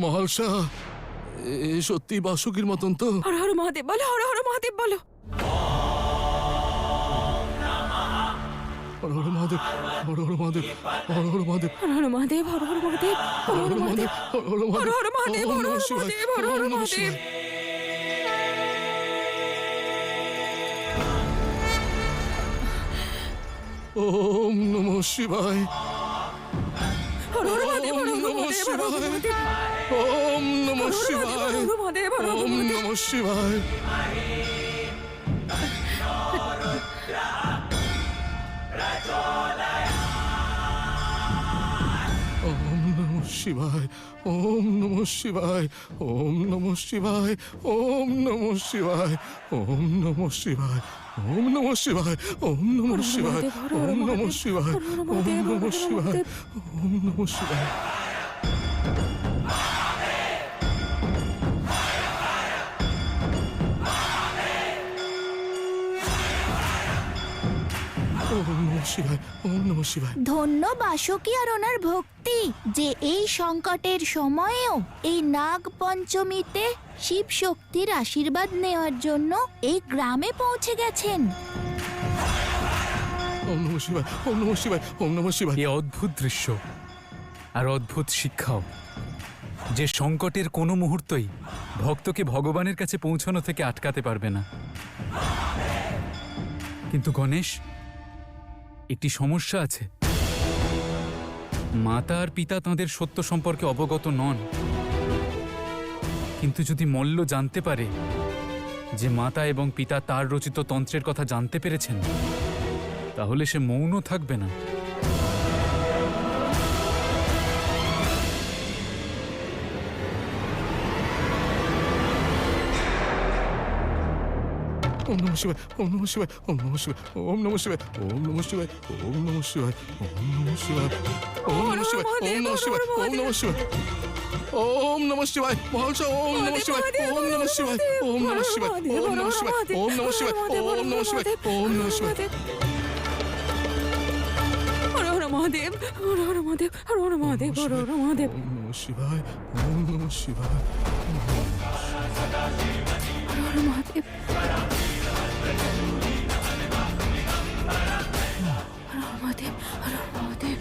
মহালসা, এ সত্যি বাসুকির মতন তো? হর হর মহাদেব বলো, হর হর মহাদেব বলো। হর হর মহাদেব, হর হর মহাদেব, হর হর মহাদেব, হর হর মহাদেব, হর হর মহাদেব, হর হর মহাদেব, হর হর হর মহাদেব, হর মহাদেব, ওম হর নমঃ হর শিবায়, মহাদেব, হর হর ওম নমঃ মহাদেব। শিবায়। ওম নমঃ শিবায়, হর হর মহাদেব, হর হর মহাদেব, হর হর মহাদেব, ওম নমঃ হর হর শিবায়, মহাদেব, হর হর ওম মহাদেব। নমঃ শিবায়। ওম নমঃ শিবায়, ওম নমঃ শিবায়, ওম নমঃ শিবায়, ওম নমঃ শিবায়, ওম নমঃ শিবায়, ওম নমঃ শিবায়, ওম নমঃ শিবায়, ওম নমঃ শিবায়, ওম নমঃ শিবায়, ওম নমঃ শিবায়। ওম নমঃ শিবায়, ওম নমঃ শিবায়। ধন্য বাসুকি আর ওনার ভক্তি যে এই সংকটের সময়েও এই নাগ পঞ্চমীতে শিব শক্তির আশীর্বাদ নেওয়ার জন্য এই গ্রামে পৌঁছে গেছেন। ওম নমঃ শিবায়, ওম নমঃ শিবায়, ওম নমঃ শিবায়। এ অদ্ভুত দৃশ্য আর অদ্ভুত শিক্ষাও, যে সংকটের কোনো মুহূর্তই ভক্তকে ভগবানের কাছে পৌঁছানো থেকে আটকাতে পারবে না। কিন্তু গণেশ, একটি সমস্যা আছে। মাতা আর পিতা তাঁদের সত্য সম্পর্কে অবগত নন, কিন্তু যদি মল্ল জানতে পারে যে মাতা এবং পিতা তার রচিত তন্ত্রের কথা জানতে পেরেছেন, তাহলে সে মৌন থাকবে না। ওম নমঃ শিবায়, ওম নমঃ শিবায়, ওম নমঃ শিবায়, ওম নমঃ শিবায়, ওম নমঃ শিবায়, ওম নমঃ শিবায়, ওম নমঃ শিবায়, ওম নমঃ শিবায়, ওম নমঃ শিবায়, ওম নমঃ শিবায়, ওম নমঃ শিবায়। মহালসা, ওম নমঃ শিবায়, ওম নমঃ শিবায়, ওম নমঃ শিবায়, ওম নমঃ শিবায়, ওম নমঃ শিবায়, ওম নমঃ শিবায়, ওম নমঃ শিবায়। হর হর মহাদেব, হর হর মহাদেব, হর হর মহাদেব, হর হর মহাদেব, ওম নমঃ শিবায়, ওম নমঃ শিবায়। হর হর মহাদেব, হর হর মহাদেব, হর হর মহাদেব।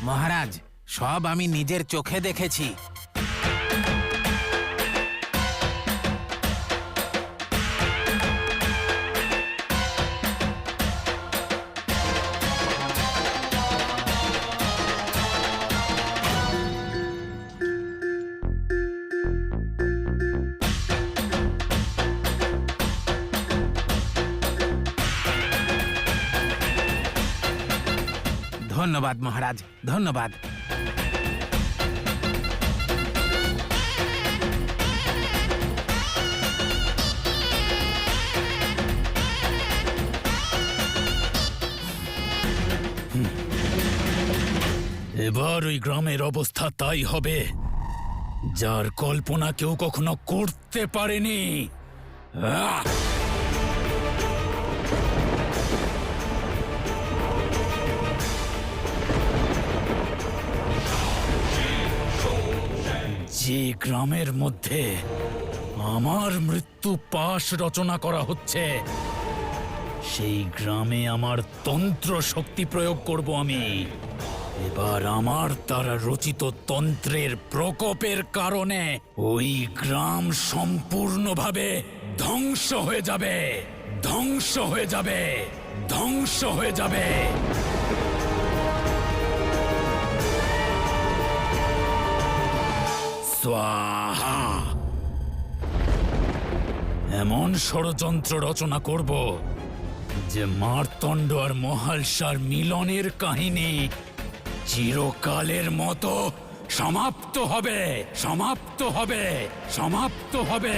মহারাজ, সব আমি নিজের চোখে দেখেছি। ধন্যবাদ মহারাজ, ধন্যবাদ। এবার ওই গ্রামের অবস্থা তাই হবে যার কল্পনা কেউ কখনো করতে পারেনি। আহ! যে গ্রামের মধ্যে আমার মৃত্যু পাশ রচনা করা হচ্ছে, সেই গ্রামে আমার তন্ত্র শক্তি প্রয়োগ করব আমি। এবার আমার দ্বারা রচিত তন্ত্রের প্রকোপের কারণে ওই গ্রাম সম্পূর্ণভাবে ধ্বংস হয়ে যাবে, ধ্বংস হয়ে যাবে, ধ্বংস হয়ে যাবে। স্বাহা। এমন ষড়যন্ত্র রচনা করব যে মার্তণ্ড আর মহালসার মিলনের কাহিনী চিরকালের মতো সমাপ্ত হবে, সমাপ্ত হবে, সমাপ্ত হবে।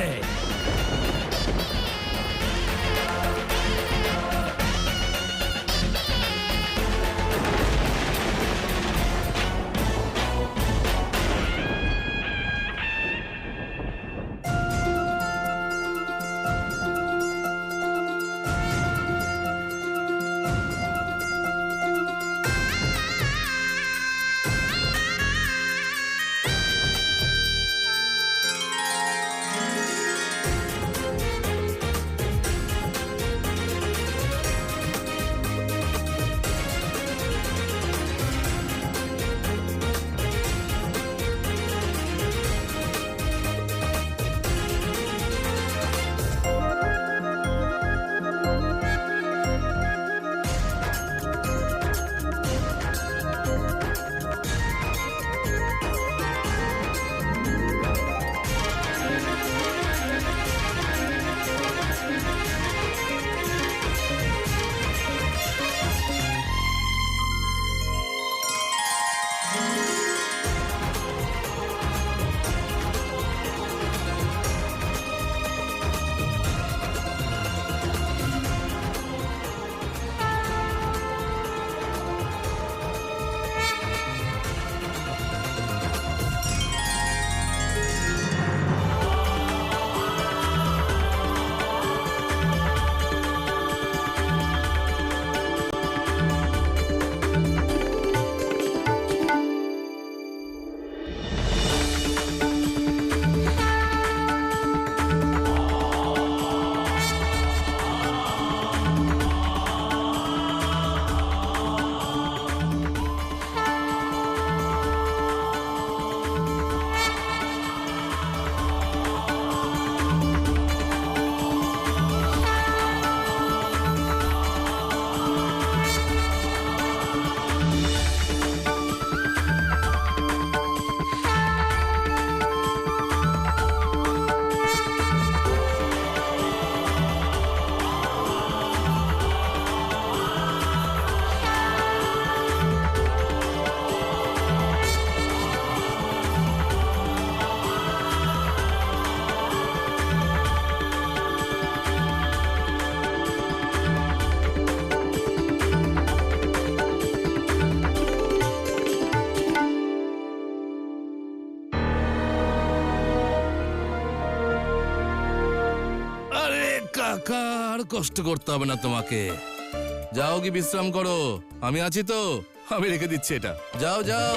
কাকা, আর কষ্ট করতে হবে না তোমাকে। যাও কি বিশ্রাম করো, আমি আছি তো, আমি রেখে দিচ্ছি এটা। যাও যাও।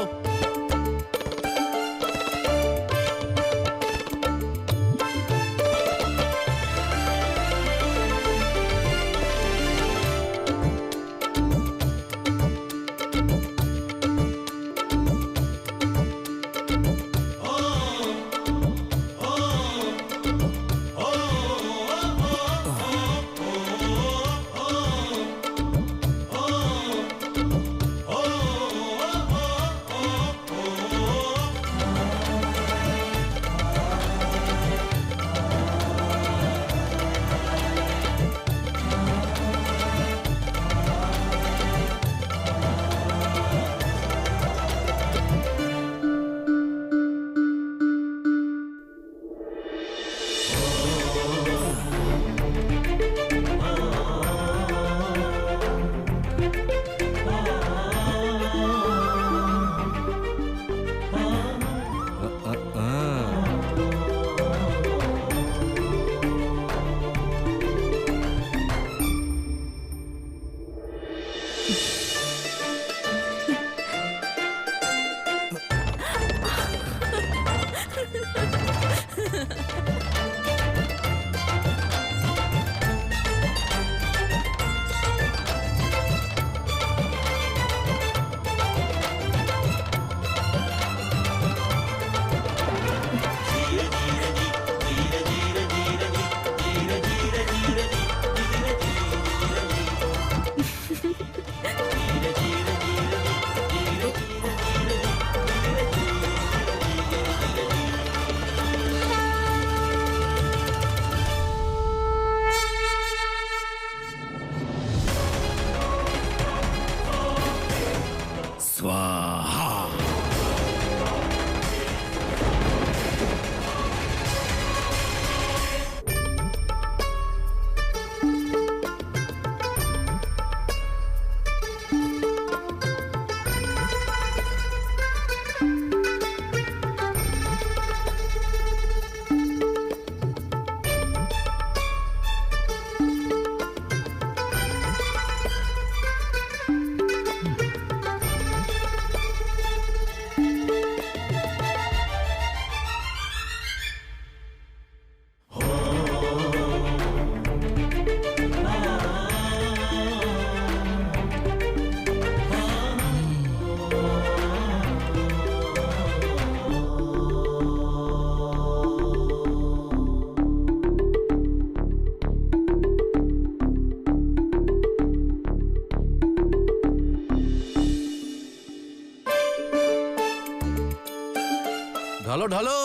ঢালো ঢালো।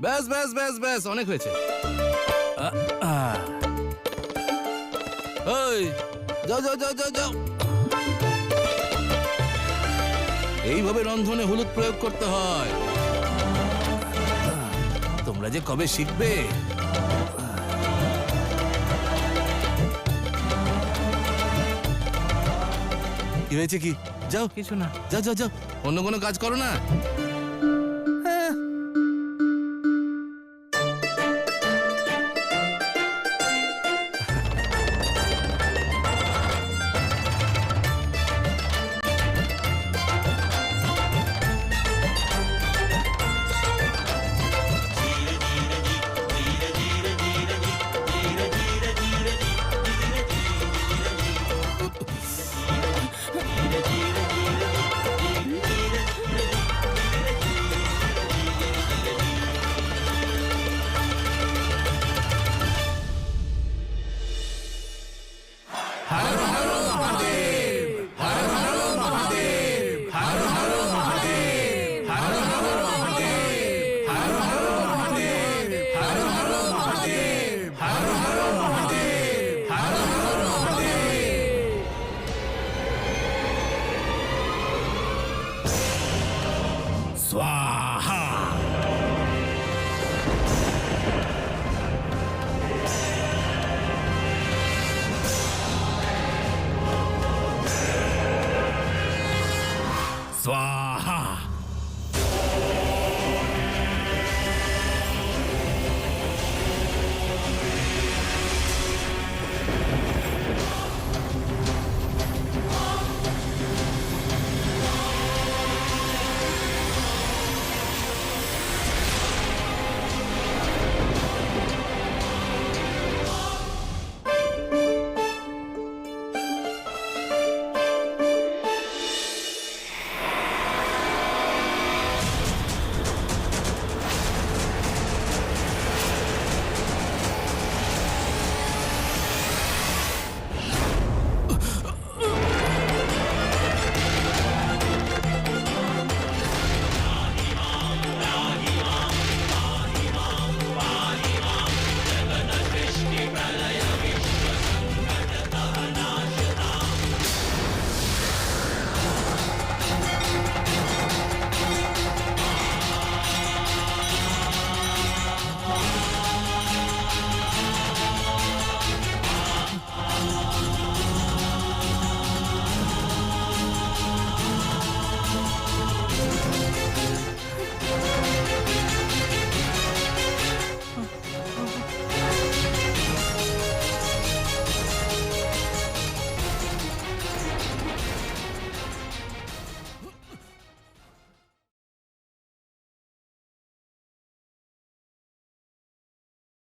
ব্যাস ব্যাস ব্যাস ব্যাস, অনেক হয়েছে। ওই যাও যাও যাও যাও যাও। এইভাবে রন্ধনে হলুদ প্রয়োগ করতে হয়। তোমরা যে কবে শিখবে। কি হয়েছে কি? যাও, কিছু না। যাও যাও যাও, অন্য কোনো কাজ করো না। स्वाहा। स्वाहा।